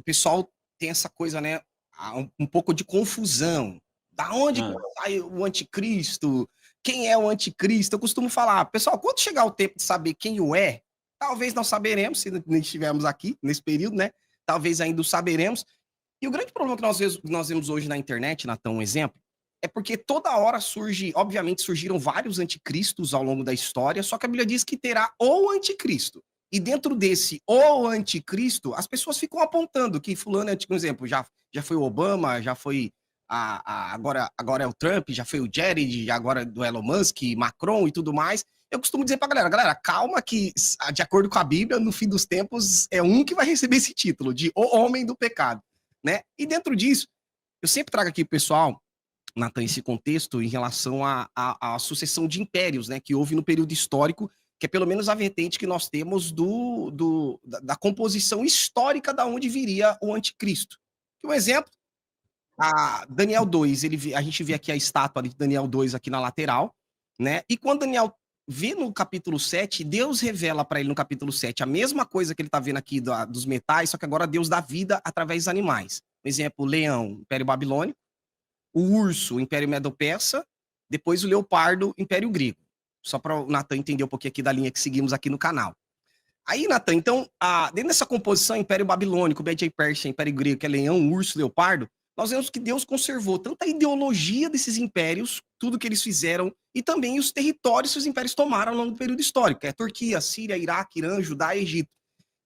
pessoal tem essa coisa, né, um pouco de confusão. Da onde que Hã. sai o anticristo? Quem é o anticristo? Eu costumo falar: "Pessoal, quando chegar o tempo de saber quem o é, talvez não saberemos, se não estivermos aqui nesse período, né, talvez ainda o saberemos". E o grande problema que nós vemos hoje na internet, Natan, um exemplo, é porque toda hora surge, obviamente surgiram vários anticristos ao longo da história, só que a Bíblia diz que terá o anticristo. E dentro desse o anticristo, as pessoas ficam apontando que fulano é anticristo. Por exemplo, já foi o Obama, já foi agora é o Trump, já foi o Jared, agora é do Elon Musk, Macron e tudo mais. Eu costumo dizer pra galera, calma que, de acordo com a Bíblia, no fim dos tempos, é um que vai receber esse título de o homem do pecado, né? E dentro disso, eu sempre trago aqui pro pessoal, Natan, esse contexto em relação à sucessão de impérios, né, que houve no período histórico, que é pelo menos a vertente que nós temos da composição histórica da onde viria o anticristo. Um exemplo, a Daniel 2, a gente vê aqui a estátua de Daniel 2 aqui na lateral, né? E quando Daniel vê no capítulo 7, Deus revela para ele no capítulo 7 a mesma coisa que ele está vendo aqui dos metais, só que agora Deus dá vida através dos animais. Por exemplo, o leão, Império Babilônico, o urso, Império Medo-Persa, depois o leopardo, Império Grego. Só para o Natan entender um pouquinho aqui da linha que seguimos aqui no canal. Aí, Natan, então, dentro dessa composição, Império Babilônico, Média e Pérsia, Império Grego, que é leão, urso, leopardo, nós vemos que Deus conservou tanto a ideologia desses impérios, tudo que eles fizeram, e também os territórios que os impérios tomaram ao longo do período histórico, que é Turquia, Síria, Iraque, Irã, Judá e Egito.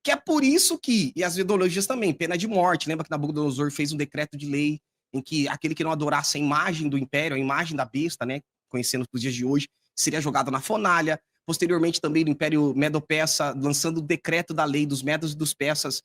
Que é por isso que, e as ideologias também, pena de morte, lembra que Nabucodonosor fez um decreto de lei em que aquele que não adorasse a imagem do império, a imagem da besta, né, conhecendo os dias de hoje, seria jogado na fornalha. Posteriormente, também no Império Medo-Persa, lançando o decreto da lei dos medos e dos persas,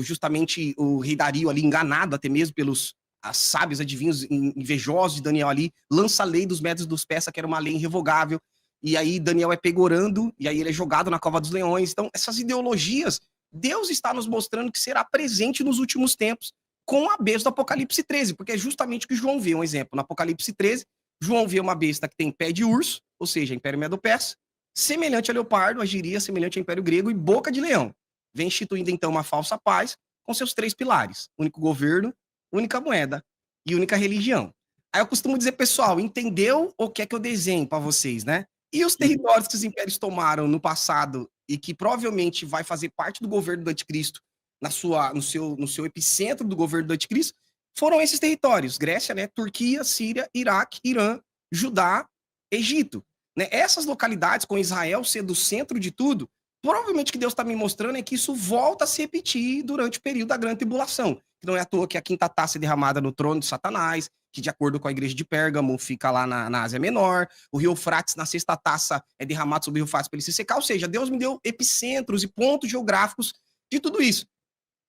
justamente o rei Dario ali, enganado até mesmo pelos sábios adivinhos invejosos de Daniel ali, lança a lei dos medos e dos persas, que era uma lei irrevogável, e aí Daniel é pegorando, e aí ele é jogado na cova dos leões. Então, essas ideologias, Deus está nos mostrando que será presente nos últimos tempos com a besta do Apocalipse 13, porque é justamente o que João vê, um exemplo. No Apocalipse 13, João vê uma besta que tem pé de urso, ou seja, Império Medo-Persa, semelhante a leopardo, agiria semelhante ao Império Grego, e boca de leão. Vem instituindo, então, uma falsa paz com seus 3 pilares: único governo, única moeda e única religião. Aí eu costumo dizer, pessoal, entendeu ou quer que eu desenhe para vocês, né? E os Uhum. territórios que os impérios tomaram no passado e que provavelmente vai fazer parte do governo do anticristo, no seu epicentro do governo do anticristo, foram esses territórios: Grécia, né, Turquia, Síria, Iraque, Irã, Judá, Egito. Né? Essas localidades, com Israel sendo o centro de tudo, provavelmente o que Deus está me mostrando é que isso volta a se repetir durante o período da grande tribulação. Que não é à toa que a quinta taça é derramada no trono de Satanás, que de acordo com a igreja de Pérgamo fica lá na Ásia Menor, o rio Eufrates na sexta taça é derramado sobre o rio Eufrates para ele se secar, ou seja, Deus me deu epicentros e pontos geográficos de tudo isso.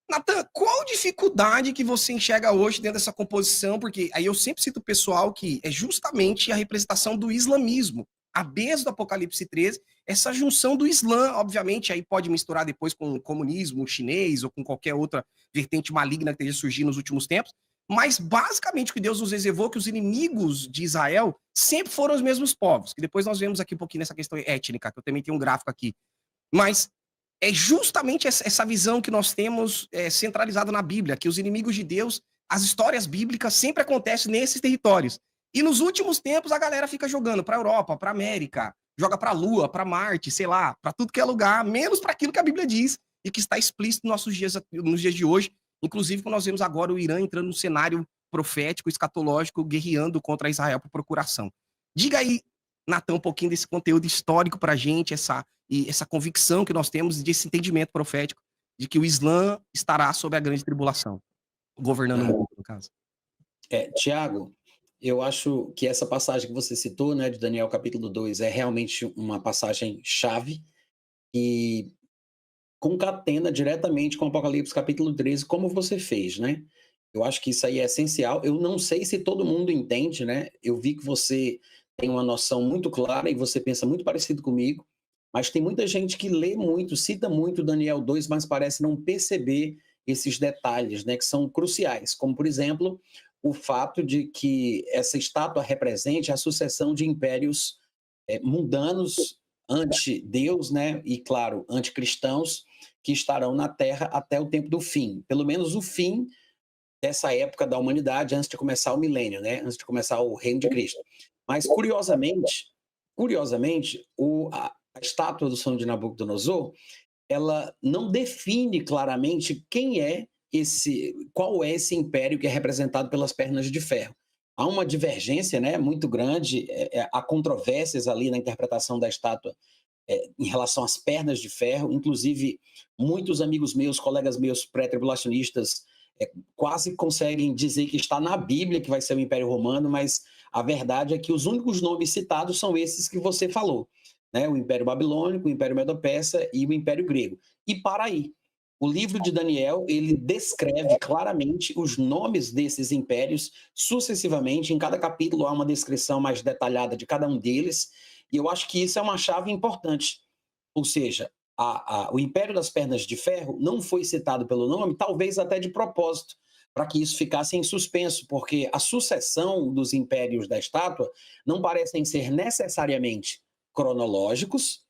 Natan, qual dificuldade que você enxerga hoje dentro dessa composição? Porque aí eu sempre cito o pessoal que é justamente a representação do islamismo, a base do Apocalipse 13, essa junção do Islã, obviamente, aí pode misturar depois com o comunismo chinês ou com qualquer outra vertente maligna que esteja surgindo nos últimos tempos, mas basicamente o que Deus nos reservou é que os inimigos de Israel sempre foram os mesmos povos, que depois nós vemos aqui um pouquinho nessa questão étnica, que eu também tenho um gráfico aqui, mas é justamente essa visão que nós temos centralizada na Bíblia, que os inimigos de Deus, as histórias bíblicas sempre acontecem nesses territórios. E nos últimos tempos a galera fica jogando para a Europa, para a América, joga para a Lua, para Marte, sei lá, para tudo que é lugar, menos para aquilo que a Bíblia diz e que está explícito nos dias de hoje. Inclusive, quando nós vemos agora o Irã entrando no cenário profético, escatológico, guerreando contra Israel por procuração. Diga aí, Natan, um pouquinho desse conteúdo histórico para a gente, essa convicção que nós temos desse entendimento profético de que o Islã estará sob a grande tribulação, governando o mundo, no caso. Tiago, eu acho que essa passagem que você citou, né, de Daniel capítulo 2, é realmente uma passagem chave e concatena diretamente com Apocalipse capítulo 13, como você fez, né? Eu acho que isso aí é essencial. Eu não sei se todo mundo entende, né? Eu vi que você tem uma noção muito clara e você pensa muito parecido comigo, mas tem muita gente que lê muito, cita muito Daniel 2, mas parece não perceber esses detalhes, né, que são cruciais, como, por exemplo, o fato de que essa estátua represente a sucessão de impérios mundanos anti-Deus, né? E, claro, anticristãos, que estarão na Terra até o tempo do fim. Pelo menos o fim dessa época da humanidade, antes de começar o milênio, né? Antes de começar o reino de Cristo. Mas, curiosamente, a estátua do Sonho de Nabucodonosor, ela não define claramente qual é esse império que é representado pelas pernas de ferro. Há uma divergência, né, muito grande, há controvérsias ali na interpretação da estátua em relação às pernas de ferro, inclusive muitos amigos meus, colegas meus pré-tribulacionistas, quase conseguem dizer que está na Bíblia que vai ser o Império Romano, mas a verdade é que os únicos nomes citados são esses que você falou, né? O Império Babilônico, o Império Medo-Persa e o Império Grego. E para aí, o livro de Daniel, ele descreve claramente os nomes desses impérios sucessivamente, em cada capítulo há uma descrição mais detalhada de cada um deles, e eu acho que isso é uma chave importante. Ou seja, o Império das Pernas de Ferro não foi citado pelo nome, talvez até de propósito, para que isso ficasse em suspenso, porque a sucessão dos impérios da estátua não parecem ser necessariamente cronológicos,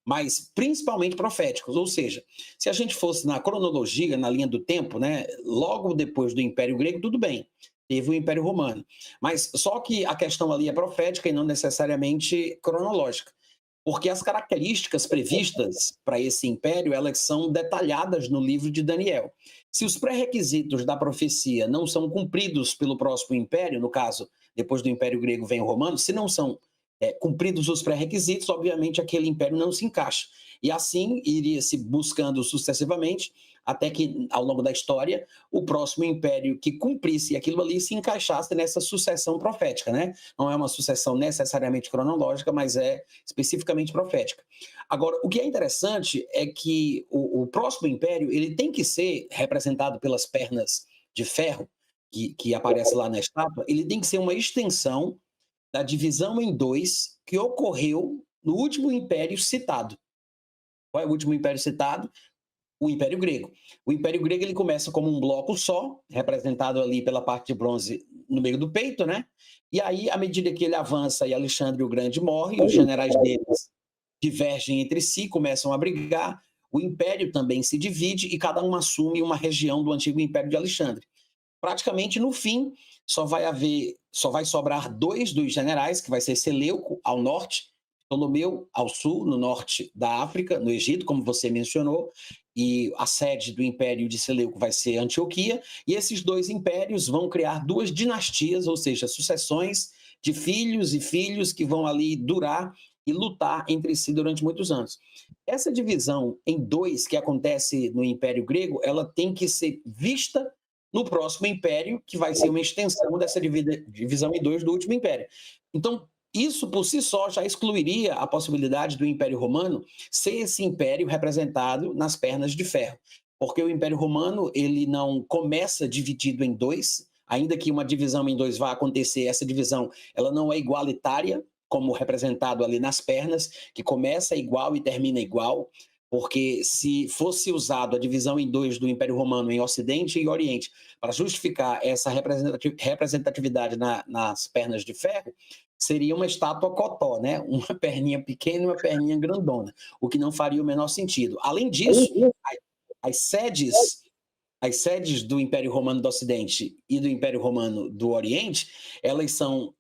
mas principalmente proféticos. Ou seja, se a gente fosse na cronologia, na linha do tempo, né, logo depois do Império Grego, tudo bem, teve o Império Romano. Mas só que a questão ali é profética e não necessariamente cronológica, porque as características previstas para esse império, elas são detalhadas no livro de Daniel. Se os pré-requisitos da profecia não são cumpridos pelo próximo império, no caso, depois do Império Grego vem o Romano, se não são cumpridos os pré-requisitos, obviamente aquele império não se encaixa. E assim iria se buscando sucessivamente, até que, ao longo da história, o próximo império que cumprisse aquilo ali se encaixasse nessa sucessão profética, né? Não é uma sucessão necessariamente cronológica, mas é especificamente profética. Agora, o que é interessante é que o próximo império ele tem que ser representado pelas pernas de ferro, que aparece lá na estátua, ele tem que ser uma extensão da divisão em dois que ocorreu no último império citado. Qual é o último império citado? O Império Grego. O Império Grego ele começa como um bloco só, representado ali pela parte de bronze no meio do peito, né? E aí, à medida que ele avança e Alexandre o Grande morre, os generais deles divergem entre si, começam a brigar, o império também se divide e cada um assume uma região do antigo Império de Alexandre. Praticamente no fim, só vai sobrar dois dos generais, que vai ser Seleuco ao norte, Ptolomeu ao sul, no norte da África, no Egito, como você mencionou, e a sede do Império de Seleuco vai ser Antioquia, e esses dois impérios vão criar duas dinastias, ou seja, sucessões de filhos e filhos que vão ali durar e lutar entre si durante muitos anos. Essa divisão em dois que acontece no Império Grego, ela tem que ser vista no próximo império, que vai ser uma extensão dessa divisão em dois do último império. Então, isso por si só já excluiria a possibilidade do Império Romano ser esse império representado nas pernas de ferro, porque o Império Romano ele não começa dividido em dois, ainda que uma divisão em dois vá acontecer, essa divisão ela não é igualitária, como representado ali nas pernas, que começa igual e termina igual, porque se fosse usado a divisão em dois do Império Romano em Ocidente e Oriente para justificar essa representatividade nas pernas de ferro, seria uma estátua cotó, né? Uma perninha pequena e uma perninha grandona, o que não faria o menor sentido. Além disso, as sedes do Império Romano do Ocidente e do Império Romano do Oriente, elas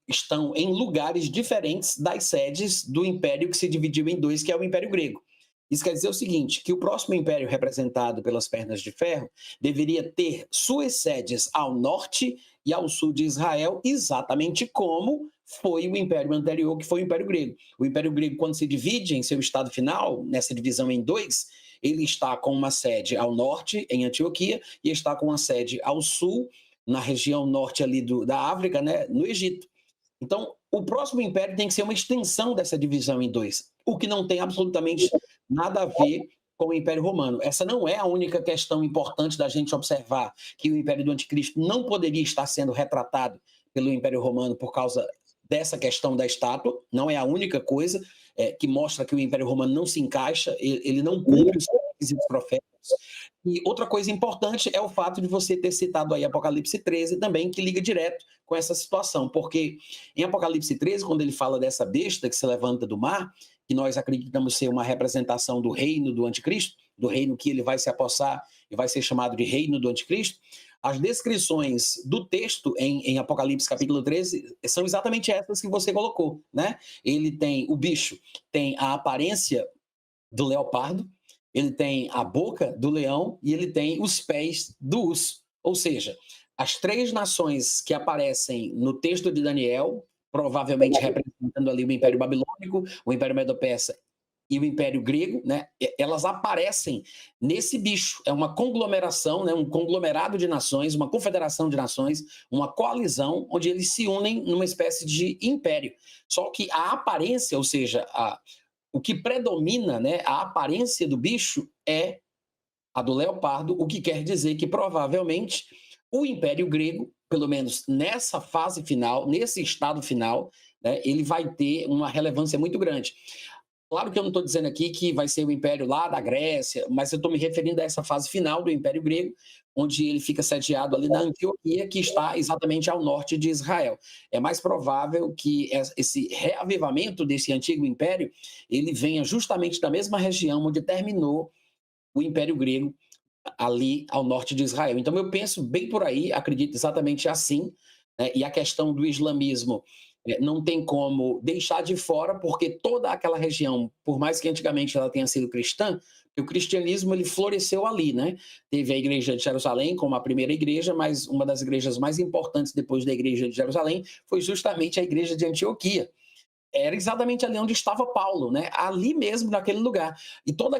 estão em lugares diferentes das sedes do império que se dividiu em dois, que é o Império Grego. Isso quer dizer o seguinte, que o próximo império representado pelas pernas de ferro deveria ter suas sedes ao norte e ao sul de Israel, exatamente como foi o império anterior, que foi o Império Grego. O Império Grego, quando se divide em seu estado final, nessa divisão em dois, ele está com uma sede ao norte, em Antioquia, e está com uma sede ao sul, na região norte ali da África, né, no Egito. Então, o próximo império tem que ser uma extensão dessa divisão em dois, o que não tem absolutamente nada a ver com o Império Romano. Essa não é a única questão importante da gente observar, que o Império do Anticristo não poderia estar sendo retratado pelo Império Romano por causa dessa questão da estátua, não é a única coisa que mostra que o Império Romano não se encaixa, ele não cumpre os requisitos proféticos. E outra coisa importante é o fato de você ter citado aí Apocalipse 13 também, que liga direto com essa situação, porque em Apocalipse 13, quando ele fala dessa besta que se levanta do mar, que nós acreditamos ser uma representação do reino do anticristo, do reino que ele vai se apossar e vai ser chamado de reino do anticristo, as descrições do texto em Apocalipse capítulo 13 são exatamente essas que você colocou, né? Ele tem, o bicho tem a aparência do leopardo, ele tem a boca do leão e ele tem os pés do urso. Ou seja, as três nações que aparecem no texto de Daniel, provavelmente representando ali o Império Babilônico, o Império Medo-Persa e o Império Grego, né, elas aparecem nesse bicho. É uma conglomeração, né, um conglomerado de nações, uma confederação de nações, uma coalizão, onde eles se unem numa espécie de império. Só que a aparência, ou seja, o que predomina, né, a aparência do bicho é a do leopardo, o que quer dizer que provavelmente o Império Grego, pelo menos nessa fase final, nesse estado final, né, ele vai ter uma relevância muito grande. Claro que eu não estou dizendo aqui que vai ser o Império lá da Grécia, mas eu estou me referindo a essa fase final do Império Grego, onde ele fica sediado ali na Antioquia, que está exatamente ao norte de Israel. É mais provável que esse reavivamento desse antigo império, ele venha justamente da mesma região onde terminou o Império Grego, ali ao norte de Israel. Então eu penso bem por aí, acredito exatamente assim, né? E a questão do islamismo não tem como deixar de fora, porque toda aquela região, por mais que antigamente ela tenha sido cristã, o cristianismo ele floresceu ali, né? Teve a igreja de Jerusalém como a primeira igreja, mas uma das igrejas mais importantes depois da igreja de Jerusalém foi justamente a igreja de Antioquia. Era exatamente ali onde estava Paulo, né? Ali mesmo, naquele lugar. E todo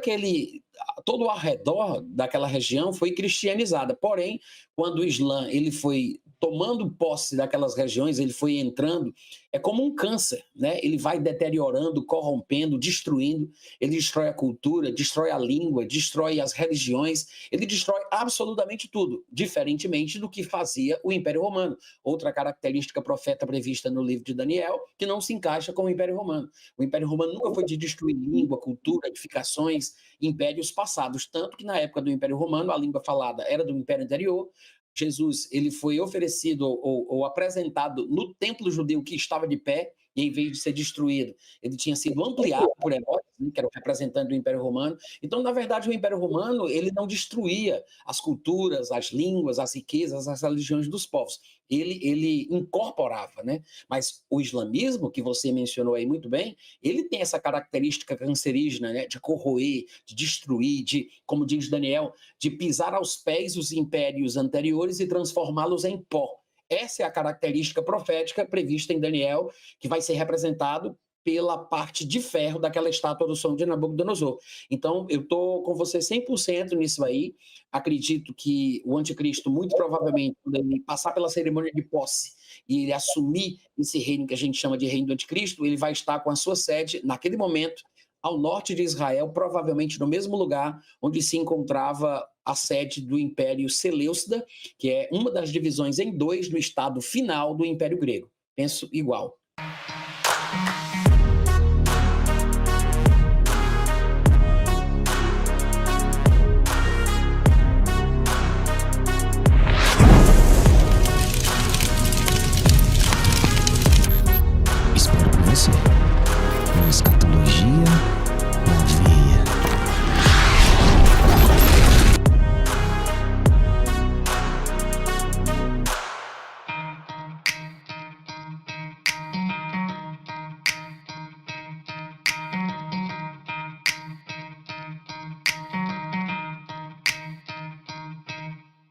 ao redor daquela região foi cristianizada. Porém, quando o Islã ele foi tomando posse daquelas regiões, ele foi entrando, é como um câncer, né? Ele vai deteriorando, corrompendo, destruindo. Ele destrói a cultura, destrói a língua, destrói as religiões, ele destrói absolutamente tudo, diferentemente do que fazia o Império Romano. Outra característica profeta prevista no livro de Daniel, que não se encaixa com o Império Romano. O Império Romano nunca foi de destruir língua, cultura, edificações, impérios passados, tanto que na época do Império Romano a língua falada era do Império anterior. Jesus ele foi oferecido ou apresentado no templo judeu que estava de pé, e em vez de ser destruído, ele tinha sido ampliado por Herodes, né, que era o representante do Império Romano. Então, na verdade, o Império Romano ele não destruía as culturas, as línguas, as riquezas, as religiões dos povos. Ele incorporava, né? Mas o islamismo, que você mencionou aí muito bem, ele tem essa característica cancerígena, né, de corroer, de destruir, de, como diz Daniel, de pisar aos pés os impérios anteriores e transformá-los em pó. Essa é a característica profética prevista em Daniel, que vai ser representado pela parte de ferro daquela estátua do som de Nabucodonosor. Então, eu estou com você 100% nisso aí. Acredito que o anticristo, muito provavelmente, quando ele passar pela cerimônia de posse e ele assumir esse reino que a gente chama de reino do anticristo, ele vai estar com a sua sede, naquele momento, ao norte de Israel, provavelmente no mesmo lugar onde se encontrava a sede do Império Seleucida, que é uma das divisões em dois do estado final do Império Grego. Penso igual.